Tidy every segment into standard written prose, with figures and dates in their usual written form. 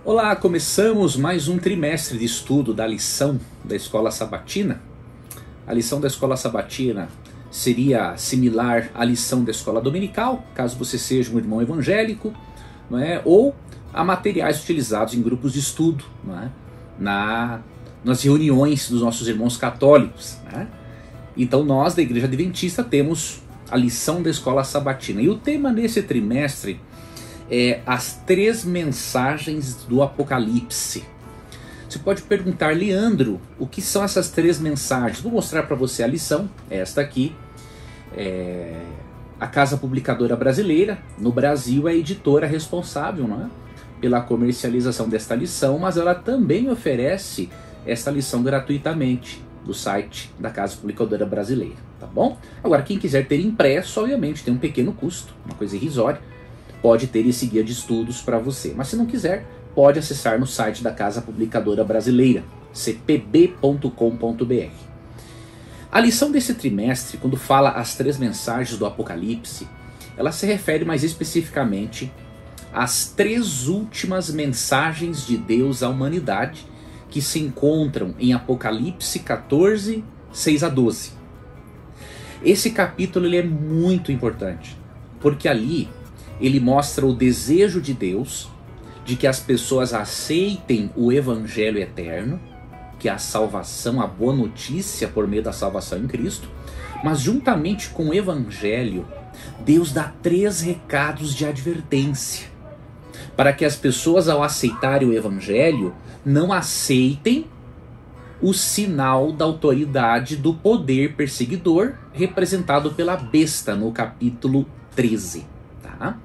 Olá, começamos mais um trimestre de estudo da lição da Escola Sabatina. A lição da Escola Sabatina seria similar à lição da Escola Dominical, caso você seja um irmão evangélico, não é? Ou a materiais utilizados em grupos de estudo, não é? Nas reuniões dos nossos irmãos católicos, né? Então nós da Igreja Adventista temos a lição da Escola Sabatina. E o tema nesse trimestre é as 3 mensagens do Apocalipse. Você pode perguntar, Leandro, o que são essas 3 mensagens? Vou mostrar para você a lição, esta aqui. A Casa Publicadora Brasileira, no Brasil, é a editora responsável, não é? Pela comercialização desta lição, mas ela também oferece esta lição gratuitamente do site da Casa Publicadora Brasileira, tá bom? Agora, quem quiser ter impresso, obviamente, tem um pequeno custo, uma coisa irrisória, pode ter esse guia de estudos para você. Mas se não quiser, pode acessar no site da Casa Publicadora Brasileira, cpb.com.br. A lição desse trimestre, quando fala as 3 mensagens do Apocalipse, ela se refere mais especificamente às 3 últimas mensagens de Deus à humanidade, que se encontram em Apocalipse 14, 6 a 12. Esse capítulo ele é muito importante, porque ali ele mostra o desejo de Deus de que as pessoas aceitem o Evangelho eterno, que é a salvação, a boa notícia por meio da salvação em Cristo, mas juntamente com o Evangelho, Deus dá 3 recados de advertência, para que as pessoas, ao aceitarem o Evangelho, não aceitem o sinal da autoridade do poder perseguidor, representado pela besta no capítulo 13. Tá?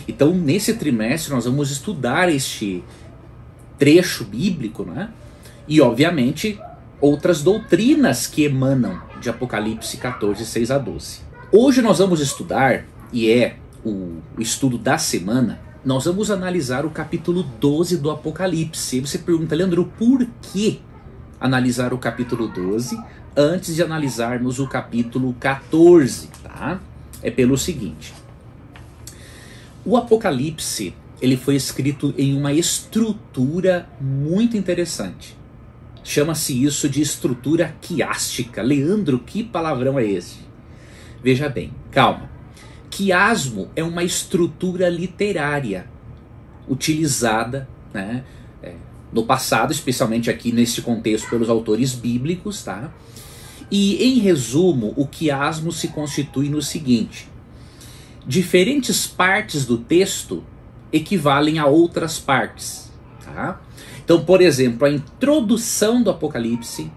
Então, nesse trimestre, nós vamos estudar este trecho bíblico, né? E, obviamente, outras doutrinas que emanam de Apocalipse 14, 6 a 12. Hoje nós vamos estudar, e é o estudo da semana, nós vamos analisar o capítulo 12 do Apocalipse. E você pergunta, Leandro, por que analisar o capítulo 12 antes de analisarmos o capítulo 14? Tá? É pelo seguinte. O Apocalipse, ele foi escrito em uma estrutura muito interessante. Chama-se isso de estrutura quiástica. Leandro, que palavrão é esse? Veja bem, calma. Quiasmo é uma estrutura literária utilizada, né, no passado, especialmente aqui neste contexto pelos autores bíblicos, tá? E em resumo, o quiasmo se constitui no seguinte: diferentes partes do texto equivalem a outras partes, tá? Então, por exemplo, a introdução do Apocalipse,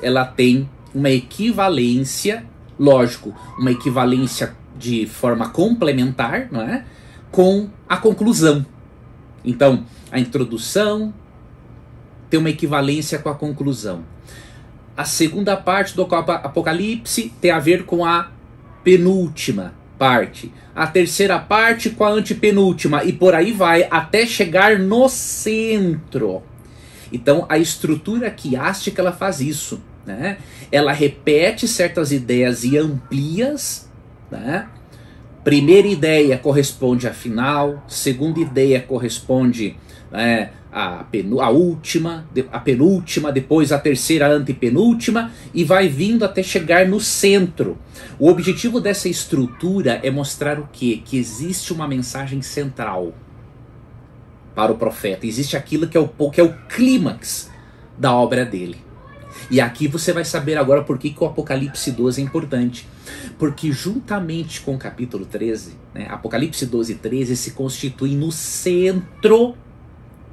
ela tem uma equivalência, lógico, uma equivalência de forma complementar, não é? Com a conclusão. Então, a introdução tem uma equivalência com a conclusão. A segunda parte do Apocalipse tem a ver com a penúltima parte. A terceira parte com a antepenúltima. E por aí vai, até chegar no centro. Então, a estrutura quiástica, ela faz isso, né? Ela repete certas ideias e amplia-as, né? Primeira ideia corresponde à final, segunda ideia corresponde, né, à última, a penúltima, depois a terceira, a antepenúltima, e vai vindo até chegar no centro. O objetivo dessa estrutura é mostrar o quê? Que existe uma mensagem central para o profeta, existe aquilo que é o clímax da obra dele. E aqui você vai saber agora por que o Apocalipse 12 é importante. Porque juntamente com o capítulo 13, né, Apocalipse 12 e 13 se constituem no centro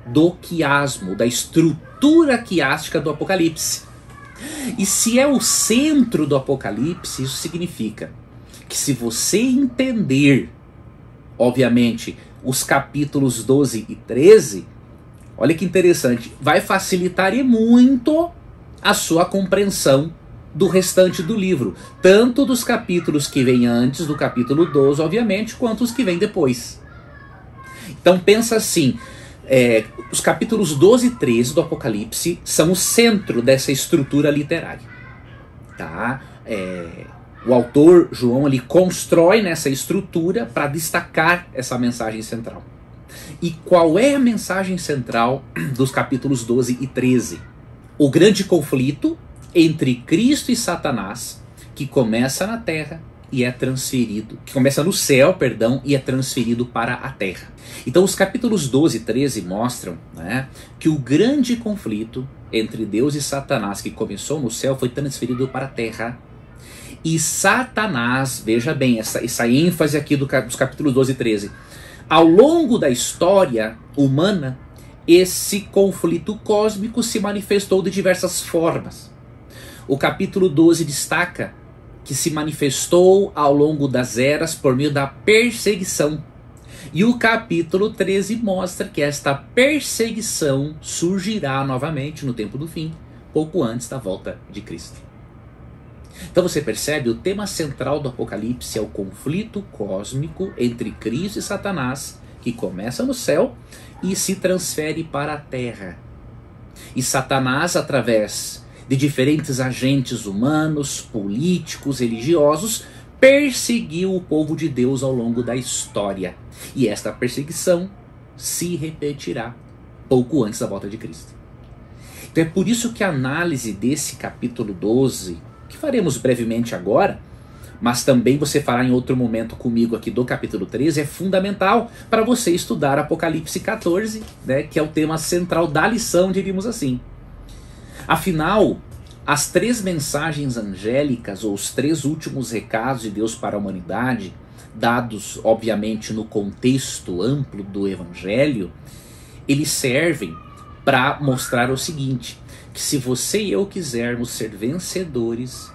do quiasmo, da estrutura quiástica do Apocalipse. E se é o centro do Apocalipse, isso significa que se você entender, obviamente, os capítulos 12 e 13, olha que interessante, vai facilitar e muito a sua compreensão do restante do livro, tanto dos capítulos que vêm antes do capítulo 12, obviamente, quanto os que vêm depois. Então pensa assim, os capítulos 12 e 13 do Apocalipse são o centro dessa estrutura literária. Tá? O autor João ele constrói nessa estrutura para destacar essa mensagem central. E qual é a mensagem central dos capítulos 12 e 13? O grande conflito entre Cristo e Satanás, que começa na terra e é transferido, que começa no céu, perdão, e é transferido para a terra. Então os capítulos 12 e 13 mostram, né, que o grande conflito entre Deus e Satanás, que começou no céu, foi transferido para a terra. E Satanás, veja bem, essa ênfase aqui dos capítulos 12 e 13, ao longo da história humana, esse conflito cósmico se manifestou de diversas formas. O capítulo 12 destaca que se manifestou ao longo das eras por meio da perseguição. E o capítulo 13 mostra que esta perseguição surgirá novamente no tempo do fim, pouco antes da volta de Cristo. Então você percebe, o tema central do Apocalipse é o conflito cósmico entre Cristo e Satanás, que começa no céu e se transfere para a terra. E Satanás, através de diferentes agentes humanos, políticos, religiosos, perseguiu o povo de Deus ao longo da história. E esta perseguição se repetirá pouco antes da volta de Cristo. Então é por isso que a análise desse capítulo 12, que faremos brevemente agora, mas também você fará em outro momento comigo aqui do capítulo 13, é fundamental para você estudar Apocalipse 14, né, que é o tema central da lição, diríamos assim. Afinal, as três mensagens angélicas, ou os três últimos recados de Deus para a humanidade, dados obviamente no contexto amplo do Evangelho, eles servem para mostrar o seguinte, que se você e eu quisermos ser vencedores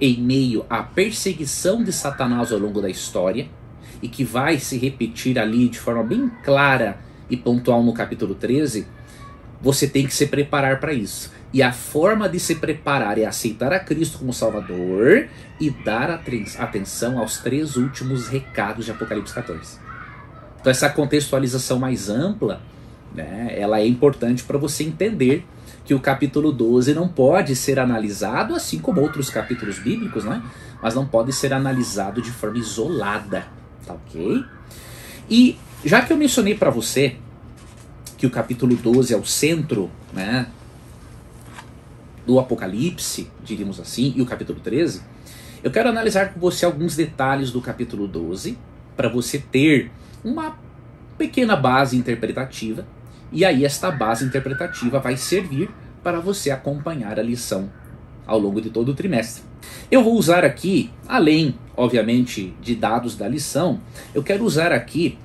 em meio à perseguição de Satanás ao longo da história, e que vai se repetir ali de forma bem clara e pontual no capítulo 13, você tem que se preparar para isso. E a forma de se preparar é aceitar a Cristo como Salvador e dar atenção aos três últimos recados de Apocalipse 14. Então essa contextualização mais ampla, né, ela é importante para você entender que o capítulo 12 não pode ser analisado, assim como outros capítulos bíblicos, né, mas não pode ser analisado de forma isolada, tá ok? E já que eu mencionei para você que o capítulo 12 é o centro, né, do Apocalipse, diríamos assim, e o capítulo 13, eu quero analisar com você alguns detalhes do capítulo 12, para você ter uma pequena base interpretativa, e aí esta base interpretativa vai servir para você acompanhar a lição ao longo de todo o trimestre. Eu vou usar aqui, além, obviamente, de dados da lição, eu quero usar aqui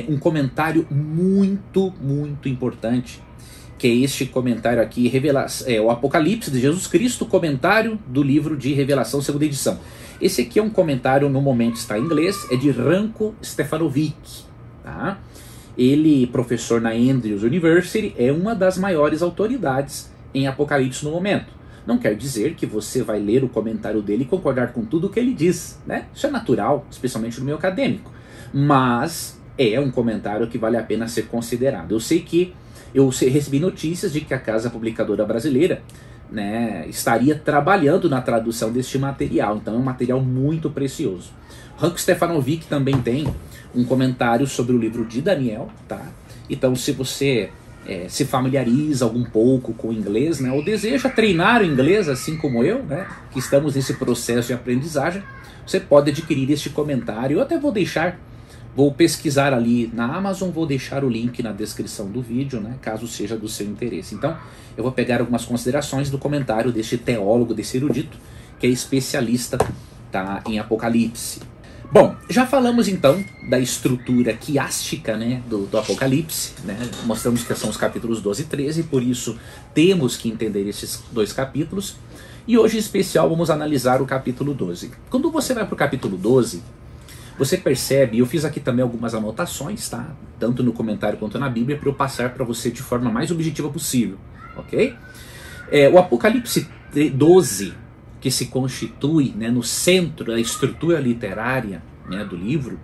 um comentário muito importante, que é este comentário aqui, o Apocalipse de Jesus Cristo, comentário do livro de Revelação, segunda edição. Esse aqui é um comentário, no momento está em inglês, é de Ranko Stefanovic. Tá? Ele, professor na Andrews University, é uma das maiores autoridades em Apocalipse no momento. Não quer dizer que você vai ler o comentário dele e concordar com tudo o que ele diz, né? Isso é natural, especialmente no meio acadêmico. Mas é um comentário que vale a pena ser considerado. Eu sei que eu recebi notícias de que a Casa Publicadora Brasileira, né, estaria trabalhando na tradução deste material, então é um material muito precioso. Ranko Stefanovic também tem um comentário sobre o livro de Daniel, tá? Então se você se familiariza algum pouco com o inglês, né, ou deseja treinar o inglês, assim como eu, né, que estamos nesse processo de aprendizagem, você pode adquirir este comentário. Eu até vou pesquisar ali na Amazon, vou deixar o link na descrição do vídeo, né, caso seja do seu interesse. Então, eu vou pegar algumas considerações do comentário deste teólogo, desse erudito, que é especialista, tá, em Apocalipse. Bom, já falamos então da estrutura quiástica, né, do Apocalipse, né, mostramos que são os capítulos 12 e 13, por isso temos que entender esses dois capítulos, e hoje em especial vamos analisar o capítulo 12. Quando você vai para o capítulo 12, você percebe, eu fiz aqui também algumas anotações, tá? Tanto no comentário quanto na Bíblia, para eu passar para você de forma mais objetiva possível, ok? O Apocalipse 12, que se constitui, né, no centro da estrutura literária, né, do livro,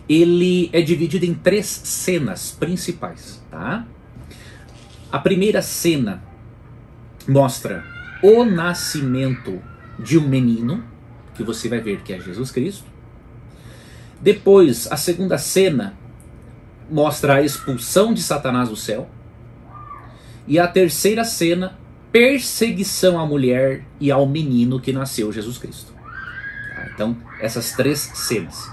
ele é dividido em três cenas principais, tá? A primeira cena mostra o nascimento de um menino, que você vai ver que é Jesus Cristo. Depois, a segunda cena mostra a expulsão de Satanás do céu. E a terceira cena, perseguição à mulher e ao menino que nasceu, Jesus Cristo. Então, essas três cenas.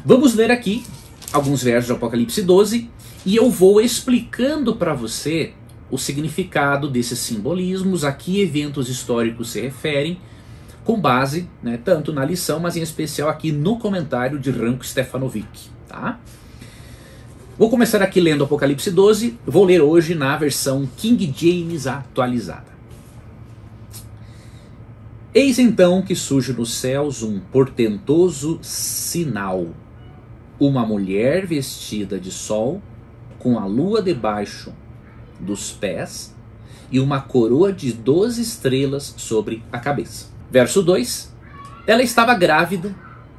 Vamos ler aqui alguns versos de Apocalipse 12 e eu vou explicando para você o significado desses simbolismos, a que eventos históricos se referem, com base, né, tanto na lição, mas em especial aqui no comentário de Ranko Stefanovic. Tá? Vou começar aqui lendo Apocalipse 12, vou ler hoje na versão King James atualizada. Eis então que surge nos céus um portentoso sinal, uma mulher vestida de sol, com a lua debaixo dos pés e uma coroa de 12 estrelas sobre a cabeça. Verso 2. Ela estava grávida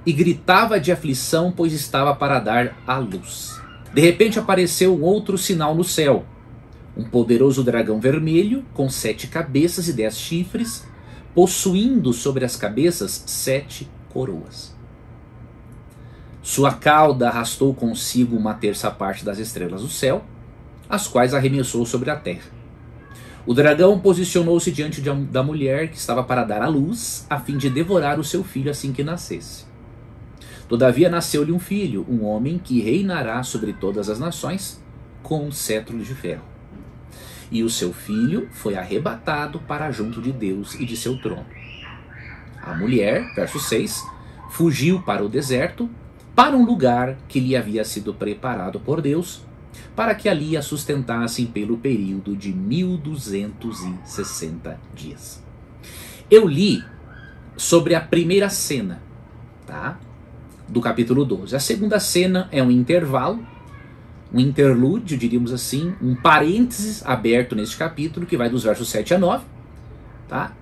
e gritava de aflição, pois estava para dar à luz. De repente apareceu um outro sinal no céu, um poderoso dragão vermelho com 7 cabeças e 10 chifres, possuindo sobre as cabeças 7 coroas. Sua cauda arrastou consigo 1/3 parte das estrelas do céu, as quais arremessou sobre a terra. O dragão posicionou-se diante da mulher que estava para dar à luz, a fim de devorar o seu filho assim que nascesse. Todavia nasceu-lhe um filho, um homem que reinará sobre todas as nações, com um cetro de ferro. E o seu filho foi arrebatado para junto de Deus e de seu trono. A mulher, verso 6, fugiu para o deserto, para um lugar que lhe havia sido preparado por Deus, para que ali a sustentassem pelo período de 1260 dias. Eu li sobre a primeira cena, tá? Do capítulo 12. A segunda cena é um intervalo, um interlúdio, diríamos assim, um parênteses aberto neste capítulo, que vai dos versos 7 a 9, tá?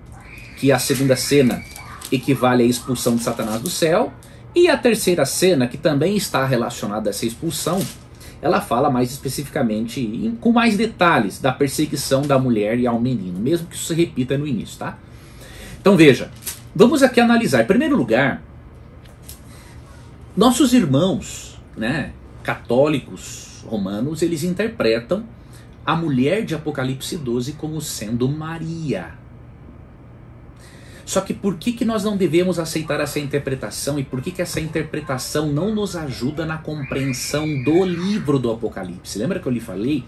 Que a segunda cena equivale à expulsão de Satanás do céu, e a terceira cena, que também está relacionada a essa expulsão, ela fala mais especificamente, com mais detalhes, da perseguição da mulher e ao menino, mesmo que isso se repita no início, tá? Então veja, vamos aqui analisar. Em primeiro lugar, nossos irmãos, né, católicos romanos, eles interpretam a mulher de Apocalipse 12 como sendo Maria. Só que por que nós não devemos aceitar essa interpretação e por que essa interpretação não nos ajuda na compreensão do livro do Apocalipse? Lembra que eu lhe falei?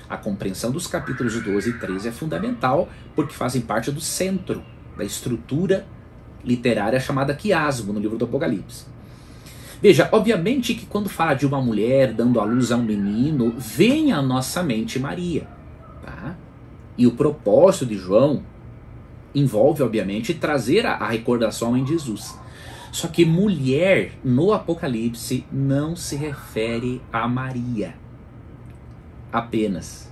A compreensão dos capítulos 12 e 13 é fundamental porque fazem parte do centro da estrutura literária chamada quiasmo no livro do Apocalipse. Veja, obviamente que quando fala de uma mulher dando à luz a um menino, vem à nossa mente Maria. Tá? E o propósito de João envolve, obviamente, trazer a recordação em Jesus. Só que mulher no Apocalipse não se refere a Maria apenas.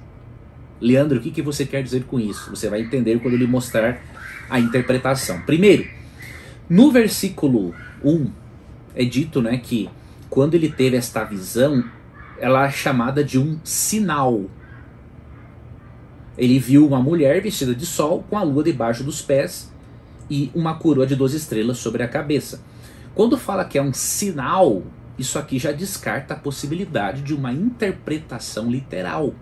Leandro, o que você quer dizer com isso? Você vai entender quando eu lhe mostrar a interpretação. Primeiro, no versículo 1, é dito, né, que quando ele teve esta visão, ela é chamada de um sinal. Ele viu uma mulher vestida de sol com a lua debaixo dos pés e uma coroa de 12 estrelas sobre a cabeça. Quando fala que é um sinal, isso aqui já descarta a possibilidade de uma interpretação literal.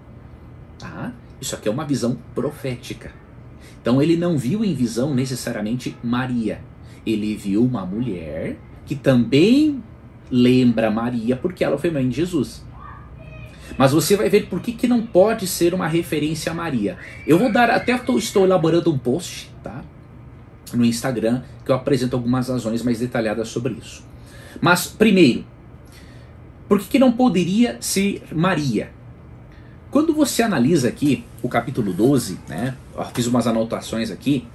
Tá? Isso aqui é uma visão profética. Então ele não viu em visão necessariamente Maria. Ele viu uma mulher que também lembra Maria porque ela foi mãe de Jesus. Mas você vai ver por que não pode ser uma referência a Maria. Eu vou dar, até estou elaborando um post, tá, no Instagram, que eu apresento algumas razões mais detalhadas sobre isso. Mas, primeiro, por que não poderia ser Maria? Quando você analisa aqui o capítulo 12, né, eu fiz umas anotações aqui.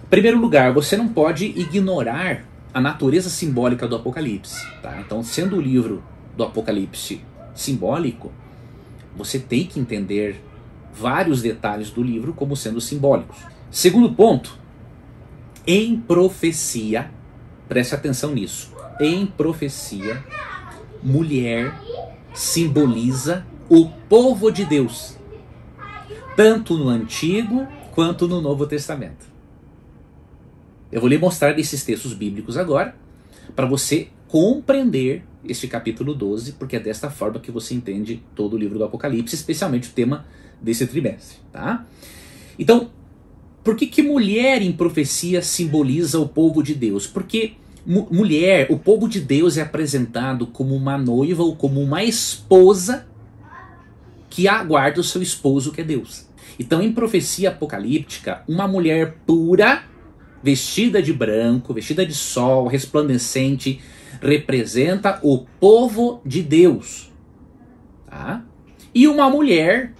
Em primeiro lugar, você não pode ignorar a natureza simbólica do Apocalipse. Tá? Então, sendo o livro do Apocalipse simbólico, você tem que entender vários detalhes do livro como sendo simbólicos. Segundo ponto, em profecia, preste atenção nisso, em profecia, mulher simboliza o povo de Deus, tanto no Antigo quanto no Novo Testamento. Eu vou lhe mostrar esses textos bíblicos agora, para você compreender este capítulo 12, porque é desta forma que você entende todo o livro do Apocalipse, especialmente o tema desse trimestre, tá? Então, por que mulher em profecia simboliza o povo de Deus? Porque mulher, o povo de Deus é apresentado como uma noiva ou como uma esposa que aguarda o seu esposo, que é Deus. Então, em profecia apocalíptica, uma mulher pura, vestida de branco, vestida de sol, resplandecente, representa o povo de Deus. Tá? E uma mulher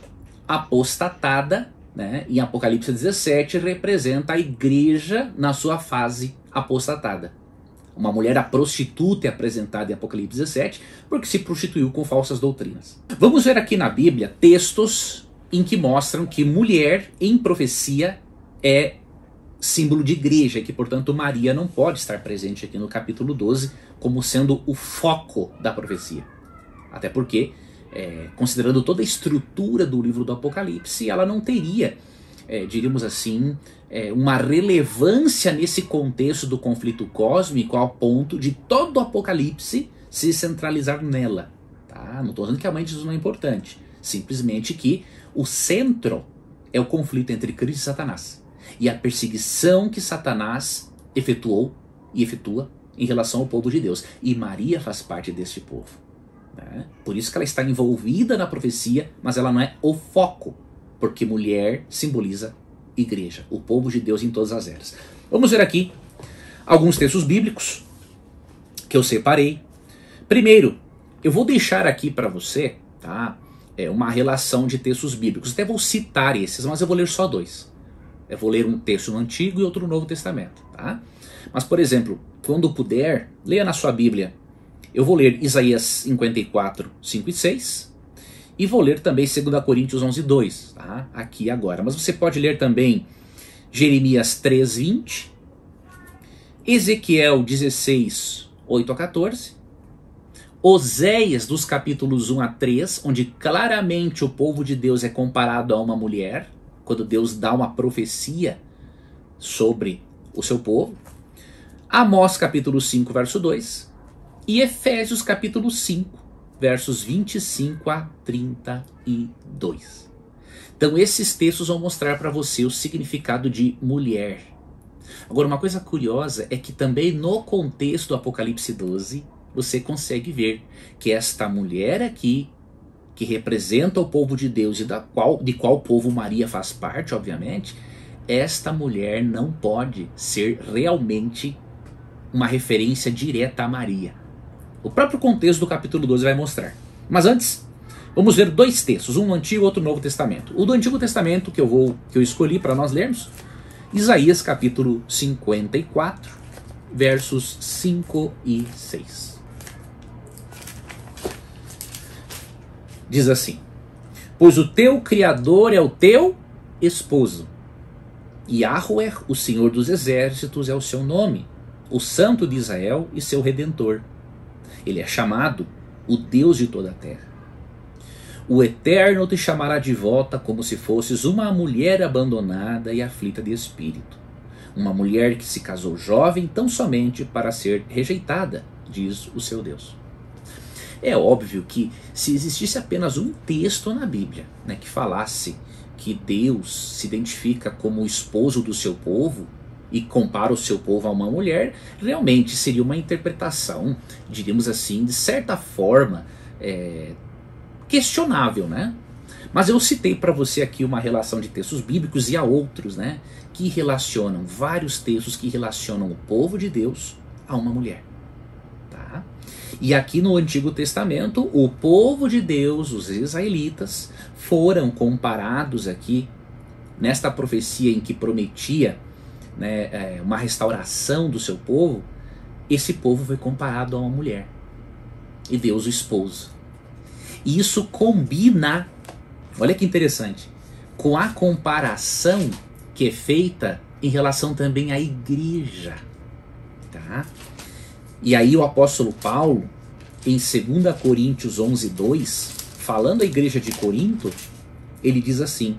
apostatada, né, em Apocalipse 17, representa a igreja na sua fase apostatada. Uma mulher, a prostituta, é apresentada em Apocalipse 17, porque se prostituiu com falsas doutrinas. Vamos ver aqui na Bíblia textos em que mostram que mulher em profecia é símbolo de igreja, e que, portanto, Maria não pode estar presente aqui no capítulo 12 como sendo o foco da profecia. Até porque, considerando toda a estrutura do livro do Apocalipse, ela não teria, diríamos assim, uma relevância nesse contexto do conflito cósmico ao ponto de todo o Apocalipse se centralizar nela. Tá? Não estou dizendo que a mãe de Jesus não é importante, simplesmente que o centro é o conflito entre Cristo e Satanás e a perseguição que Satanás efetuou e efetua em relação ao povo de Deus. E Maria faz parte deste povo. Né? Por isso que ela está envolvida na profecia, mas ela não é o foco, porque mulher simboliza igreja, o povo de Deus em todas as eras. Vamos ver aqui alguns textos bíblicos que eu separei. Primeiro, eu vou deixar aqui para você, tá, uma relação de textos bíblicos. Até vou citar esses, mas eu vou ler só dois. Eu vou ler um texto no Antigo e outro no Novo Testamento. Tá? Mas, por exemplo, quando puder, leia na sua Bíblia. Eu vou ler Isaías 54, 5 e 6. E vou ler também 2 Coríntios 11, 2. Tá? Aqui agora. Mas você pode ler também Jeremias 3, 20. Ezequiel 16, 8 a 14. Oséias, dos capítulos 1 a 3, onde claramente o povo de Deus é comparado a uma mulher, quando Deus dá uma profecia sobre o seu povo. Amós capítulo 5, verso 2. E Efésios capítulo 5, versos 25 a 32. Então esses textos vão mostrar para você o significado de mulher. Agora, uma coisa curiosa é que também no contexto do Apocalipse 12, você consegue ver que esta mulher aqui, que representa o povo de Deus e de qual povo Maria faz parte, obviamente, esta mulher não pode ser realmente uma referência direta a Maria. O próprio contexto do capítulo 12 vai mostrar. Mas antes, vamos ver dois textos, um no Antigo e outro no Novo Testamento. O do Antigo Testamento que eu escolhi para nós lermos, Isaías capítulo 54, versos 5 e 6. Diz assim: pois o teu Criador é o teu esposo, e Yahweh, o Senhor dos Exércitos, é o seu nome, o Santo de Israel e seu Redentor. Ele é chamado o Deus de toda a terra. O Eterno te chamará de volta como se fosses uma mulher abandonada e aflita de espírito, uma mulher que se casou jovem tão somente para ser rejeitada, diz o seu Deus. É óbvio que se existisse apenas um texto na Bíblia, né, que falasse que Deus se identifica como o esposo do seu povo e compara o seu povo a uma mulher, realmente seria uma interpretação, diríamos assim, de certa forma questionável, né? Mas eu citei para você aqui uma relação de textos bíblicos e há outros, né, que relacionam, vários textos que relacionam o povo de Deus a uma mulher. Tá? E aqui no Antigo Testamento, o povo de Deus, os israelitas, foram comparados aqui, nesta profecia em que prometia, né, uma restauração do seu povo. Esse povo foi comparado a uma mulher, e Deus o esposo. E isso combina, olha que interessante, com a comparação que é feita em relação também à igreja. Tá? E aí o apóstolo Paulo, em 2 Coríntios 11, 2, falando à igreja de Corinto, ele diz assim: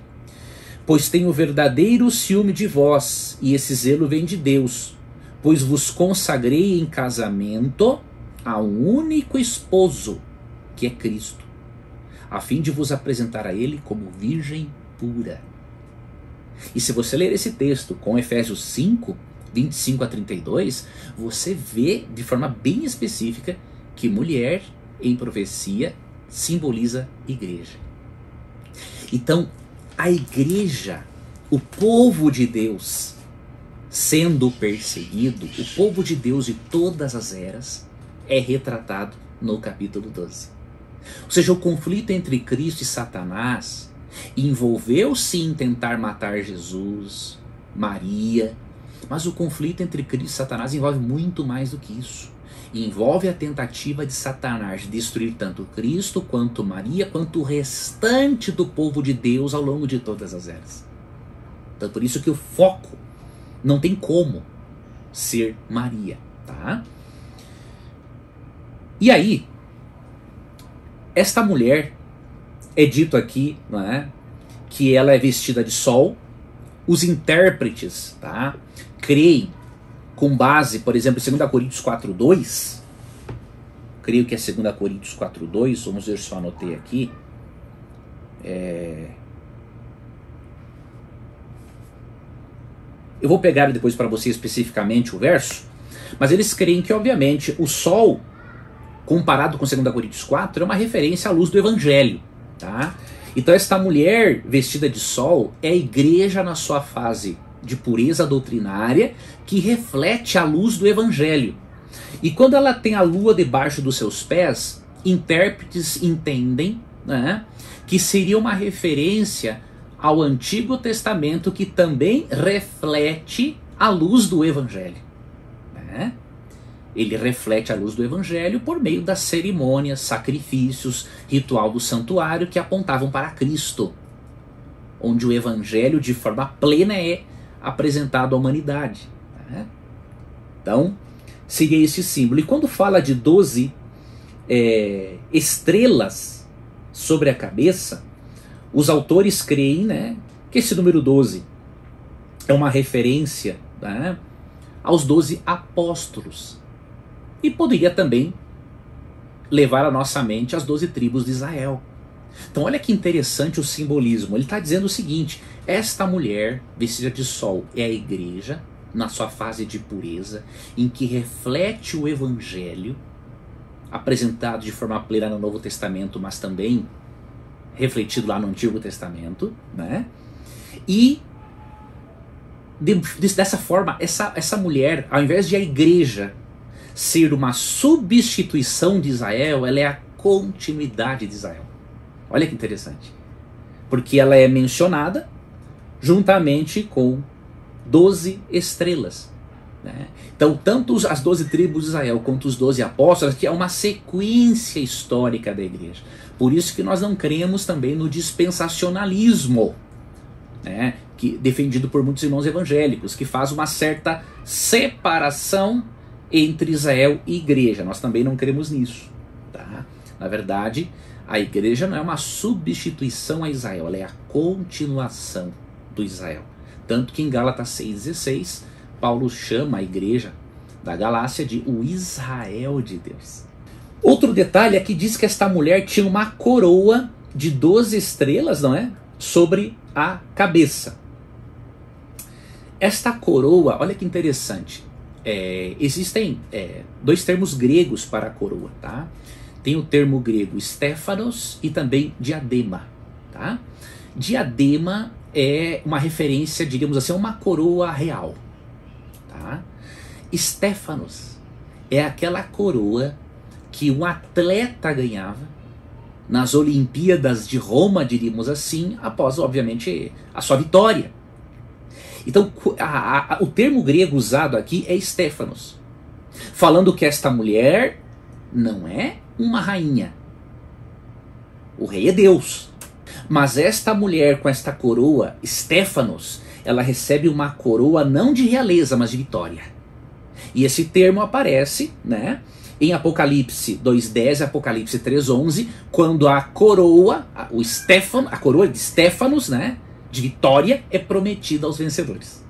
pois tenho verdadeiro ciúme de vós, e esse zelo vem de Deus, pois vos consagrei em casamento a um único esposo, que é Cristo, a fim de vos apresentar a ele como virgem pura. E se você ler esse texto com Efésios 5, 25 a 32, você vê de forma bem específica que mulher em profecia simboliza igreja. Então, a igreja, o povo de Deus sendo perseguido, o povo de Deus de todas as eras, é retratado no capítulo 12. Ou seja, o conflito entre Cristo e Satanás envolveu sim tentar matar Jesus, Maria, mas o conflito entre Cristo e Satanás envolve muito mais do que isso. Envolve a tentativa de Satanás de destruir tanto Cristo, quanto Maria, quanto o restante do povo de Deus ao longo de todas as eras. Então por isso que o foco não tem como ser Maria, tá? E aí, esta mulher, é dito aqui, não é, que ela é vestida de sol. Os intérpretes, tá, creem, com base, por exemplo, em 2 Coríntios 4:2, creio que é 2 Coríntios 4:2, vamos ver se eu anotei aqui. Eu vou pegar depois para você especificamente o verso, mas eles creem que, obviamente, o sol, comparado com 2 Coríntios 4, é uma referência à luz do Evangelho, tá? Então esta mulher vestida de sol é a igreja na sua fase de pureza doutrinária, que reflete a luz do Evangelho. E quando ela tem a lua debaixo dos seus pés, intérpretes entendem, né, que seria uma referência ao Antigo Testamento, que também reflete a luz do Evangelho, né? Ele reflete a luz do Evangelho por meio das cerimônias, sacrifícios, ritual do santuário que apontavam para Cristo, onde o Evangelho de forma plena é apresentado à humanidade, né? Então, seria esse símbolo. E quando fala de 12 estrelas sobre a cabeça, os autores creem, né, que esse número 12 é uma referência, né, aos 12 apóstolos. E poderia também levar a nossa mente às 12 tribos de Israel. Então olha que interessante o simbolismo. Ele está dizendo o seguinte: esta mulher vestida de sol é a igreja na sua fase de pureza, em que reflete o Evangelho, apresentado de forma plena no Novo Testamento, mas também refletido lá no Antigo Testamento, né? E dessa forma, essa mulher, ao invés de a igreja ser uma substituição de Israel, ela é a continuidade de Israel. Olha que interessante. Porque ela é mencionada juntamente com 12 estrelas, né? Então, tanto as 12 tribos de Israel quanto os 12 apóstolos, que é uma sequência histórica da igreja. Por isso que nós não cremos também no dispensacionalismo, né, defendido por muitos irmãos evangélicos, que faz uma certa separação entre Israel e igreja. Nós também não cremos nisso, tá? Na verdade, a igreja não é uma substituição a Israel, ela é a continuação do Israel. Tanto que em Gálatas 6,16, Paulo chama a igreja da Galácia de o Israel de Deus. Outro detalhe é que diz que esta mulher tinha uma coroa de 12 estrelas, não é? Sobre a cabeça. Esta coroa, olha que interessante, existem dois termos gregos para a coroa, tá? Tem o termo grego Stéphanos e também diadema, tá? Diadema é uma referência, digamos assim, a uma coroa real, tá? Stéphanos é aquela coroa que um atleta ganhava nas Olimpíadas de Roma, diríamos assim, após, obviamente, a sua vitória. Então, o termo grego usado aqui é Stéphanos, falando que esta mulher não é uma rainha. O rei é Deus. Mas esta mulher com esta coroa, Stéphanos, ela recebe uma coroa não de realeza, mas de vitória. E esse termo aparece, né, em Apocalipse 2:10 e Apocalipse 3:11, quando a coroa, a coroa de Stéphanos, né, de vitória, é prometida aos vencedores.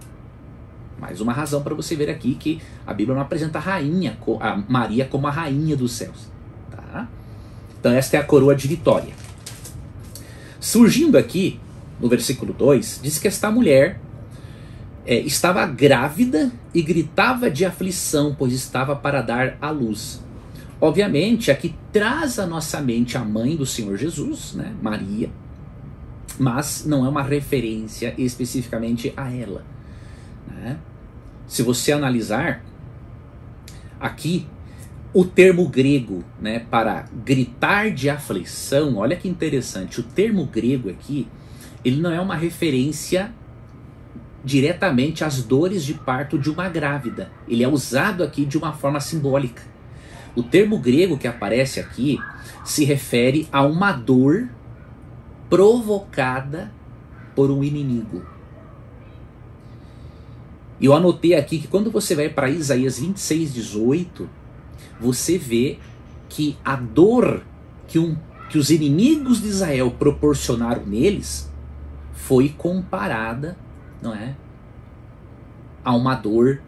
Mais uma razão para você ver aqui que a Bíblia não apresenta a Maria como a rainha dos céus. Tá? Então esta é a coroa de vitória. Surgindo aqui, no versículo 2, diz que esta mulher estava grávida e gritava de aflição, pois estava para dar à luz. Obviamente, aqui traz à nossa mente a mãe do Senhor Jesus, né, Maria, mas não é uma referência especificamente a ela. Né? Se você analisar, aqui, o termo grego, né, para gritar de aflição, olha que interessante, o termo grego aqui, ele não é uma referência diretamente às dores de parto de uma grávida. Ele é usado aqui de uma forma simbólica. O termo grego que aparece aqui se refere a uma dor provocada por um inimigo. E eu anotei aqui que quando você vai para Isaías 26:18, você vê que a dor que os inimigos de Israel proporcionaram neles foi comparada, não é, a uma dor,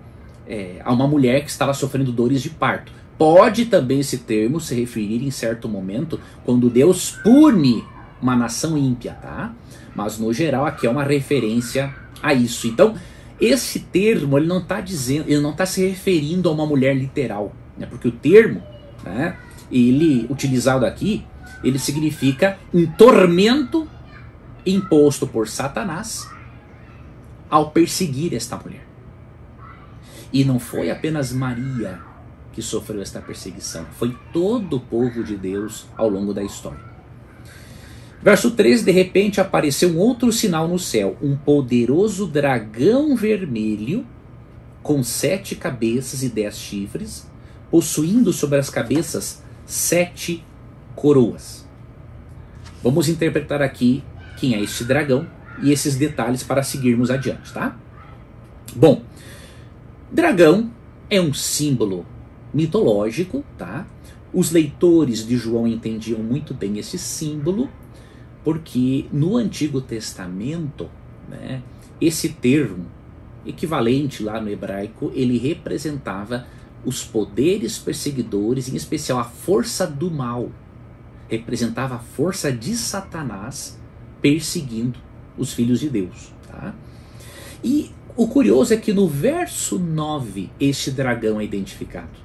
a uma mulher que estava sofrendo dores de parto. Pode também esse termo se referir em certo momento quando Deus pune uma nação ímpia, tá? Mas no geral aqui é uma referência a isso. Então esse termo ele não está se referindo a uma mulher literal, né? Porque o termo, né, ele utilizado aqui, ele significa um tormento imposto por Satanás ao perseguir esta mulher. E não foi apenas Maria que sofreu esta perseguição, foi todo o povo de Deus ao longo da história. Verso 13, de repente apareceu um outro sinal no céu, um poderoso dragão vermelho, com 7 cabeças e 10 chifres, possuindo sobre as cabeças 7 coroas. Vamos interpretar aqui quem é este dragão e esses detalhes para seguirmos adiante, tá? Bom, dragão é um símbolo mitológico, tá? Os leitores de João entendiam muito bem esse símbolo, porque no Antigo Testamento, né, esse termo, equivalente lá no hebraico, ele representava os poderes perseguidores, em especial a força do mal. Representava a força de Satanás perseguindo os filhos de Deus. Tá? E o curioso é que no verso 9, este dragão é identificado.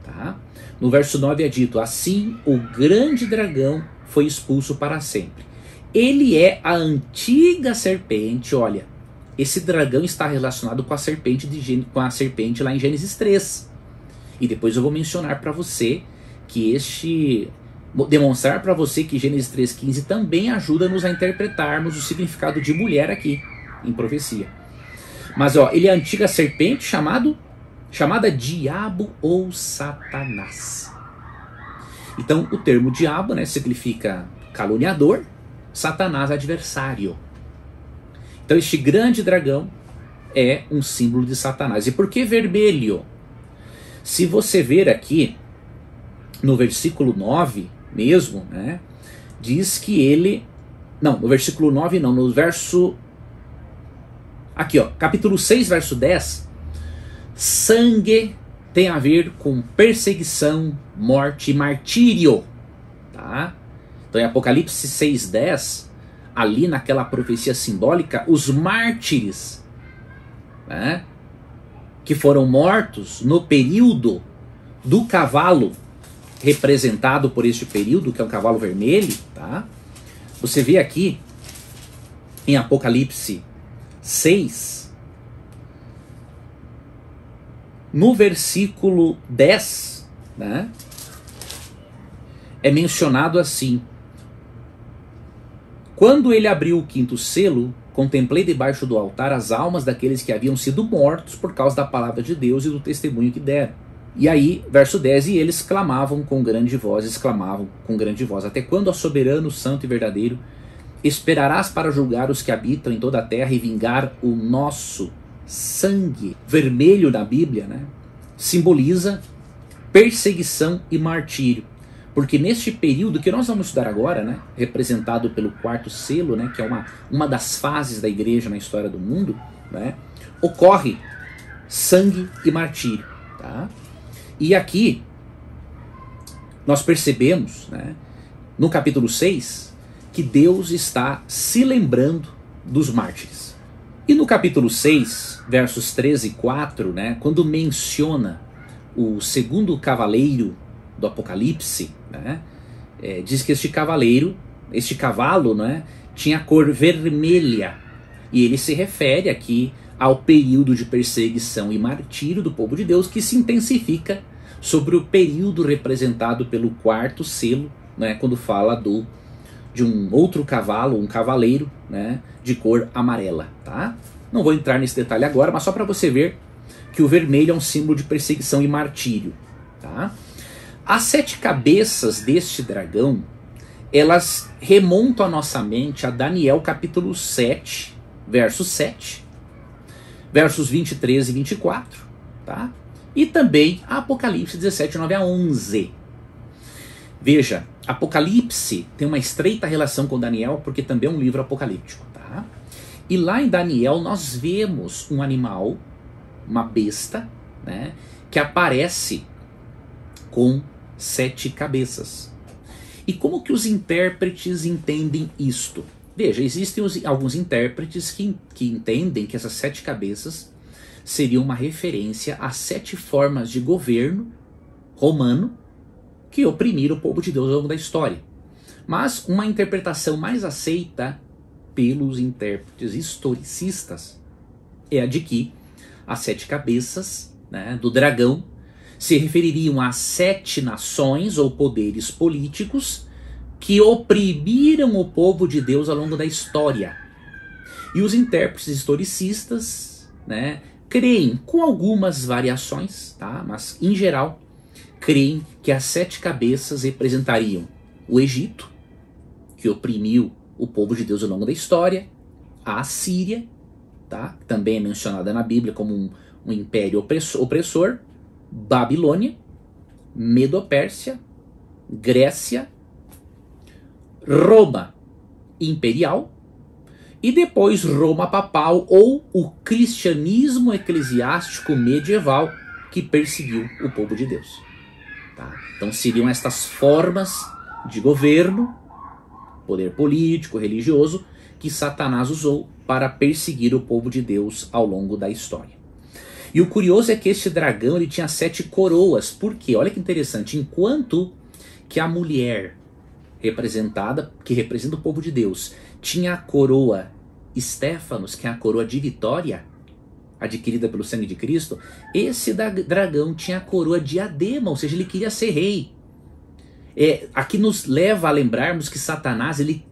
Tá? No verso 9 é dito, assim o grande dragão foi expulso para sempre. Ele é a antiga serpente, olha, esse dragão está relacionado com a serpente, lá em Gênesis 3. E depois eu vou mencionar para você que demonstrar para você que Gênesis 3,15 também ajuda-nos a interpretarmos o significado de mulher aqui, em profecia. Mas ó, ele é a antiga serpente chamada diabo ou Satanás. Então o termo diabo, né, significa caluniador, Satanás adversário. Então este grande dragão é um símbolo de Satanás. E por que vermelho? Se você ver aqui no versículo 9 mesmo, né, diz que ele... Não, no versículo 9 não, no verso... Aqui ó, capítulo 6, verso 10. Sangue tem a ver com perseguição, morte e martírio. Tá? Então em Apocalipse 6:10, ali naquela profecia simbólica, os mártires, né, que foram mortos no período do cavalo, representado por este período, que é um cavalo vermelho, tá? Você vê aqui em Apocalipse 6, no versículo 10, né, é mencionado assim: quando ele abriu o 5º selo, contemplei debaixo do altar as almas daqueles que haviam sido mortos por causa da palavra de Deus e do testemunho que deram. E aí, verso 10, e eles exclamavam com grande voz, até quando, ó soberano, santo e verdadeiro, esperarás para julgar os que habitam em toda a terra e vingar o nosso sangue? Vermelho na Bíblia, né, simboliza perseguição e martírio. Porque neste período que nós vamos estudar agora, né, representado pelo 4º selo, né, que é uma das fases da igreja na história do mundo, né, ocorre sangue e martírio. Tá? E aqui nós percebemos, né, no capítulo 6, que Deus está se lembrando dos mártires. E no capítulo 6, versos 13 e 4, né, quando menciona o segundo cavaleiro do Apocalipse, né, diz que este cavalo, né, tinha cor vermelha. E ele se refere aqui ao período de perseguição e martírio do povo de Deus, que se intensifica sobre o período representado pelo quarto selo, né, quando fala de um outro cavalo, um cavaleiro, né, de cor amarela. Tá? Não vou entrar nesse detalhe agora, mas só para você ver que o vermelho é um símbolo de perseguição e martírio. Tá? As 7 cabeças deste dragão, elas remontam a nossa mente a Daniel capítulo 7, verso 7, versos 23 e 24, tá? E também a Apocalipse 17, 9 a 11. Veja, Apocalipse tem uma estreita relação com Daniel, porque também é um livro apocalíptico, tá? E lá em Daniel nós vemos um animal, uma besta, né, que aparece com 7 cabeças. E como que os intérpretes entendem isto? Veja, existem alguns intérpretes que entendem que essas 7 cabeças seriam uma referência às 7 formas de governo romano que oprimiram o povo de Deus ao longo da história. Mas uma interpretação mais aceita pelos intérpretes historicistas é a de que as 7 cabeças, né, do dragão se refeririam a 7 nações ou poderes políticos que oprimiram o povo de Deus ao longo da história. E os intérpretes historicistas, né, creem, com algumas variações, tá, mas em geral, creem que as 7 cabeças representariam o Egito, que oprimiu o povo de Deus ao longo da história, a Assíria, tá, que também é mencionada na Bíblia como um império opressor, Babilônia, Medo-Pérsia, Grécia, Roma imperial e depois Roma papal, ou o cristianismo eclesiástico medieval que perseguiu o povo de Deus. Tá? Então seriam estas formas de governo, poder político, religioso, que Satanás usou para perseguir o povo de Deus ao longo da história. E o curioso é que este dragão ele tinha 7 coroas. Por quê? Olha que interessante. Enquanto que a mulher representada, que representa o povo de Deus, tinha a coroa Estéfanos, que é a coroa de vitória, adquirida pelo sangue de Cristo, esse dragão tinha a coroa diadema, ou seja, ele queria ser rei. Aqui nos leva a lembrarmos que Satanás, ele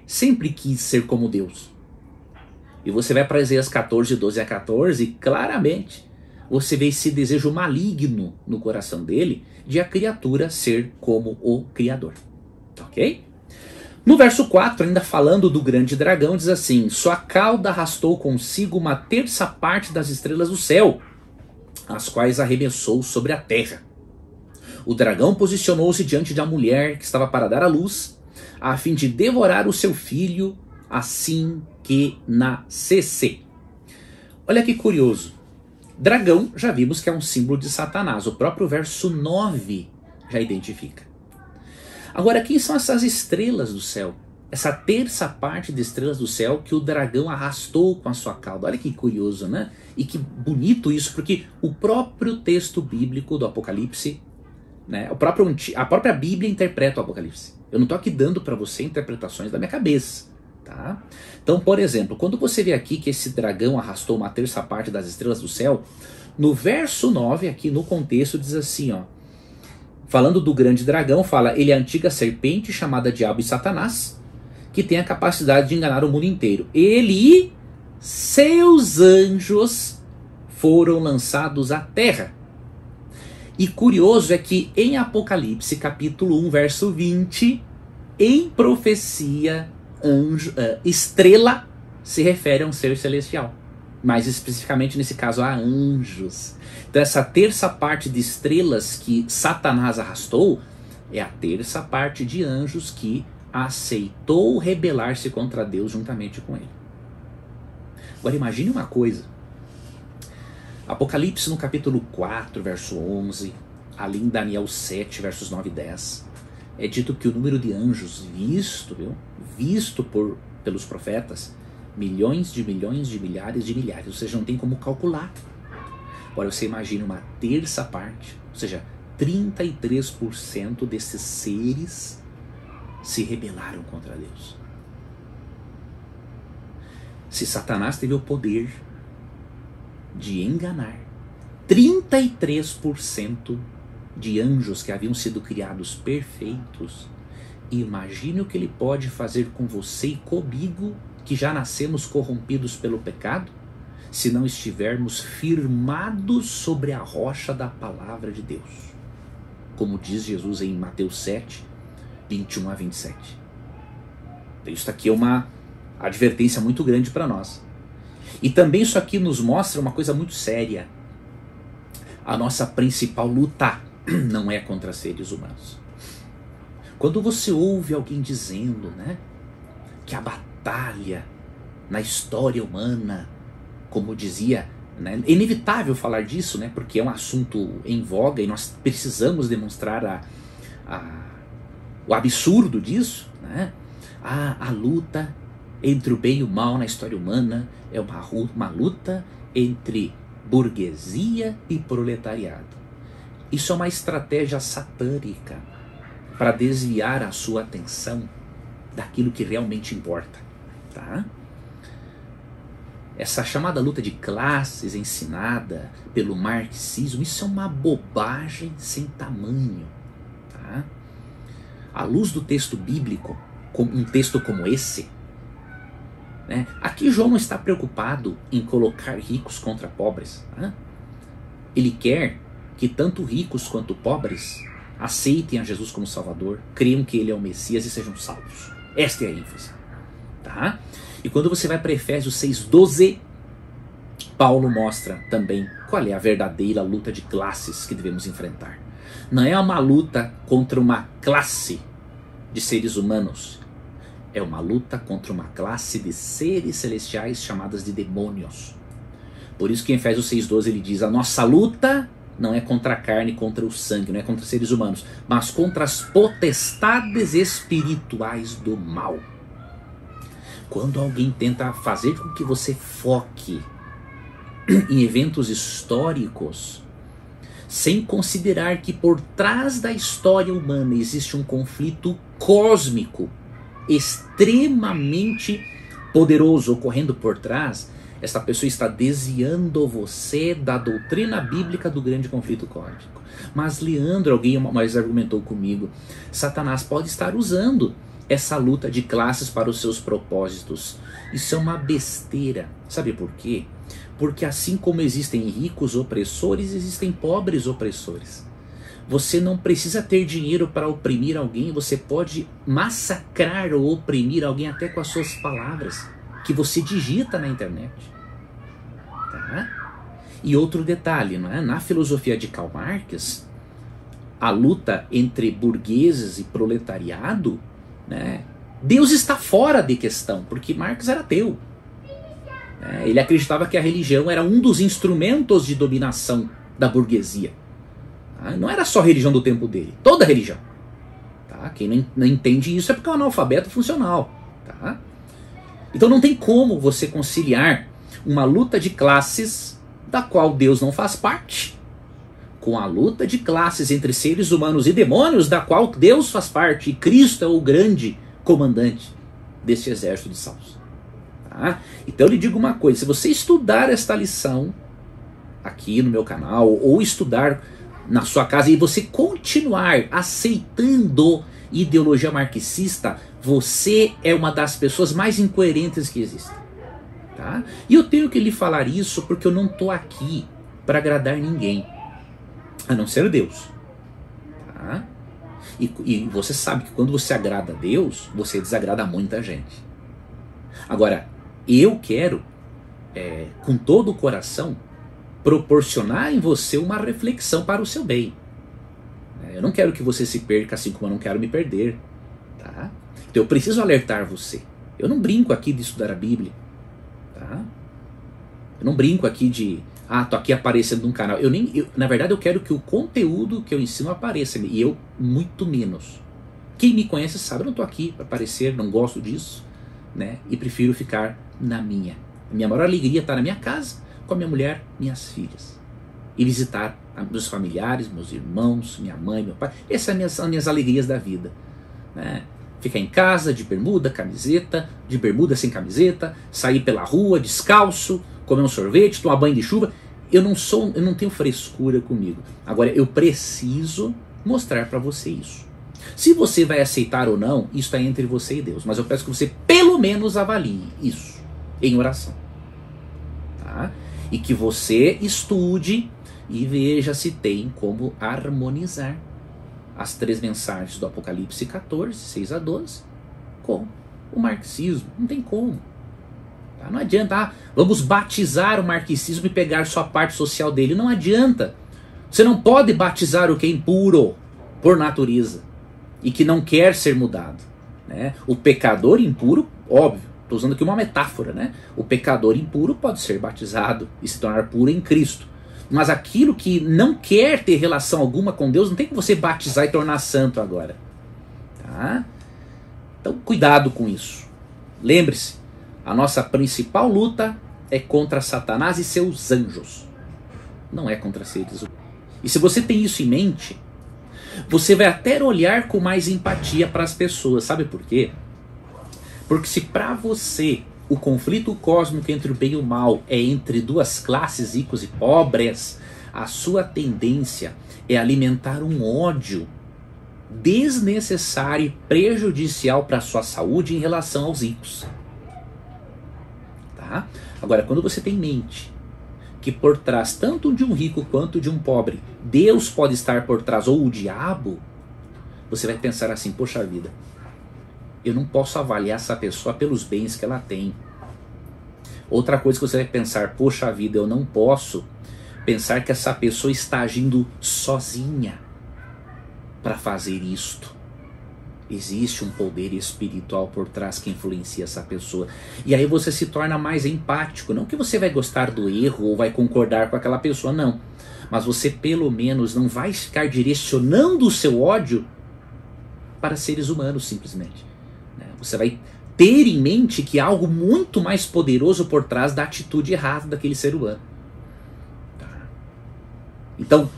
sempre quis ser como Deus. E você vai para Isaías 14, 12 a 14, claramente você vê esse desejo maligno no coração dele de a criatura ser como o Criador. Ok? No verso 4, ainda falando do grande dragão, diz assim: sua cauda arrastou consigo 1/3 parte das estrelas do céu, as quais arremessou sobre a terra. O dragão posicionou-se diante da mulher que estava para dar à luz, a fim de devorar o seu filho assim que nascesse. Olha que curioso. Dragão, já vimos que é um símbolo de Satanás. O próprio verso 9 já identifica. Agora, quem são essas estrelas do céu? Essa 1/3 parte de estrelas do céu que o dragão arrastou com a sua cauda. Olha que curioso, né? E que bonito isso, porque o próprio texto bíblico do Apocalipse, né, a própria Bíblia interpreta o Apocalipse. Eu não estou aqui dando para você interpretações da minha cabeça. Tá? Então, por exemplo, quando você vê aqui que esse dragão arrastou 1/3 parte das estrelas do céu, no verso 9, aqui no contexto, diz assim, ó, falando do grande dragão, fala: ele é a antiga serpente chamada Diabo e Satanás, que tem a capacidade de enganar o mundo inteiro. Ele e seus anjos foram lançados à terra. E curioso é que em Apocalipse, capítulo 1, verso 20, em profecia, estrela se refere a um ser celestial. Mais especificamente, nesse caso, a anjos. Então essa 1/3 parte de estrelas que Satanás arrastou é a 1/3 parte de anjos que aceitou rebelar-se contra Deus juntamente com ele. Agora imagine uma coisa. Apocalipse no capítulo 4, verso 11, ali em Daniel 7, versos 9 e 10, é dito que o número de anjos visto pelos profetas, milhões de milhares de milhares, ou seja, não tem como calcular. Agora você imagina uma terça parte, ou seja, 33% desses seres se rebelaram contra Deus. Se Satanás teve o poder de enganar 33% de anjos que haviam sido criados perfeitos, imagine o que ele pode fazer com você e comigo, que já nascemos corrompidos pelo pecado, se não estivermos firmados sobre a rocha da palavra de Deus, como diz Jesus em Mateus 7, 21 a 27. Isso aqui é uma advertência muito grande para nós. E também isso aqui nos mostra uma coisa muito séria. A nossa principal luta não é contra seres humanos. Quando você ouve alguém dizendo, né, que a batalha na história humana, como dizia, né, é inevitável falar disso, né, porque é um assunto em voga e nós precisamos demonstrar o absurdo disso, né? A luta entre o bem e o mal na história humana é uma luta entre burguesia e proletariado. Isso é uma estratégia satânica para desviar a sua atenção daquilo que realmente importa, tá? Essa chamada luta de classes ensinada pelo marxismo, isso é uma bobagem sem tamanho, tá? À luz do texto bíblico, um texto como esse, né? Aqui João não está preocupado em colocar ricos contra pobres, tá? Ele quer que tanto ricos quanto pobres aceitem a Jesus como Salvador, creiam que Ele é o Messias e sejam salvos. Esta é a ênfase, tá? E quando você vai para Efésios 6:12, Paulo mostra também qual é a verdadeira luta de classes que devemos enfrentar. Não é uma luta contra uma classe de seres humanos, é uma luta contra uma classe de seres celestiais chamadas de demônios. Por isso que em Efésios 6:12 ele diz: a nossa luta não é contra a carne, contra o sangue, não é contra seres humanos, mas contra as potestades espirituais do mal. Quando alguém tenta fazer com que você foque em eventos históricos, sem considerar que por trás da história humana existe um conflito cósmico extremamente poderoso ocorrendo por trás, essa pessoa está desviando você da doutrina bíblica do grande conflito cósmico. Mas Leandro, alguém mais argumentou comigo, Satanás pode estar usando essa luta de classes para os seus propósitos. Isso é uma besteira. Sabe por quê? Porque assim como existem ricos opressores, existem pobres opressores. Você não precisa ter dinheiro para oprimir alguém, você pode massacrar ou oprimir alguém até com as suas palavras, que você digita na internet. Tá? E outro detalhe, não é? Na filosofia de Karl Marx, a luta entre burgueses e proletariado, né? Deus está fora de questão, porque Marx era ateu. Ele acreditava que a religião era um dos instrumentos de dominação da burguesia. Não era só a religião do tempo dele, toda a religião. Tá? Quem não entende isso é porque é um analfabeto funcional. Tá? Então não tem como você conciliar uma luta de classes da qual Deus não faz parte, com a luta de classes entre seres humanos e demônios da qual Deus faz parte, e Cristo é o grande comandante desse exército de salvos. Tá? Então eu lhe digo uma coisa, se você estudar esta lição aqui no meu canal, ou estudar na sua casa, e você continuar aceitando ideologia marxista, você é uma das pessoas mais incoerentes que existem. Tá? E eu tenho que lhe falar isso porque eu não estou aqui para agradar ninguém, a não ser Deus. Tá? E você sabe que quando você agrada a Deus, você desagrada muita gente. Agora, eu quero, com todo o coração, proporcionar em você uma reflexão para o seu bem. Eu não quero que você se perca assim como eu não quero me perder. Tá? Então eu preciso alertar você. Eu não brinco aqui de estudar a Bíblia. Tá? Eu não brinco aqui de Ah, tô aqui aparecendo num canal. Na verdade, eu quero que o conteúdo que eu ensino apareça. E eu, muito menos. Quem me conhece sabe, eu não tô aqui para aparecer, não gosto disso, né? E prefiro ficar na minha. A minha maior alegria é estar na minha casa, com a minha mulher, minhas filhas. E visitar meus familiares, meus irmãos, minha mãe, meu pai. Essas são as minhas alegrias da vida, né? Ficar em casa de bermuda, camiseta, de bermuda sem camiseta, sair pela rua descalço, comer um sorvete, tomar banho de chuva. Eu não tenho frescura comigo. Agora, eu preciso mostrar para você isso. Se você vai aceitar ou não, isso está entre você e Deus. Mas eu peço que você pelo menos avalie isso em oração. Tá? E que você estude e veja se tem como harmonizar as 3 mensagens do Apocalipse 14, 6 a 12, com o marxismo. Não tem como. Tá? Não adianta, vamos batizar o marxismo e pegar só a parte social dele. Não adianta. Você não pode batizar o que é impuro por natureza e que não quer ser mudado, né? O pecador impuro, óbvio, estou usando aqui uma metáfora, né? O pecador impuro pode ser batizado e se tornar puro em Cristo. Mas aquilo que não quer ter relação alguma com Deus, não tem que você batizar e tornar santo agora. Tá? Então, cuidado com isso. Lembre-se, a nossa principal luta é contra Satanás e seus anjos. Não é contra seres humanos. E se você tem isso em mente, você vai até olhar com mais empatia para as pessoas. Sabe por quê? Porque se para você o conflito cósmico entre o bem e o mal é entre 2 classes, ricos e pobres, a sua tendência é alimentar um ódio desnecessário e prejudicial para a sua saúde em relação aos ricos. Tá? Agora, quando você tem em mente que por trás tanto de um rico quanto de um pobre, Deus pode estar por trás, ou o diabo, você vai pensar assim, poxa vida, eu não posso avaliar essa pessoa pelos bens que ela tem. Outra coisa que você vai pensar, poxa vida, eu não posso pensar que essa pessoa está agindo sozinha para fazer isto. Existe um poder espiritual por trás que influencia essa pessoa. E aí você se torna mais empático. Não que você vai gostar do erro ou vai concordar com aquela pessoa, não. Mas você pelo menos não vai ficar direcionando o seu ódio para seres humanos simplesmente. Você vai ter em mente que há algo muito mais poderoso por trás da atitude errada daquele ser humano. Tá? Então,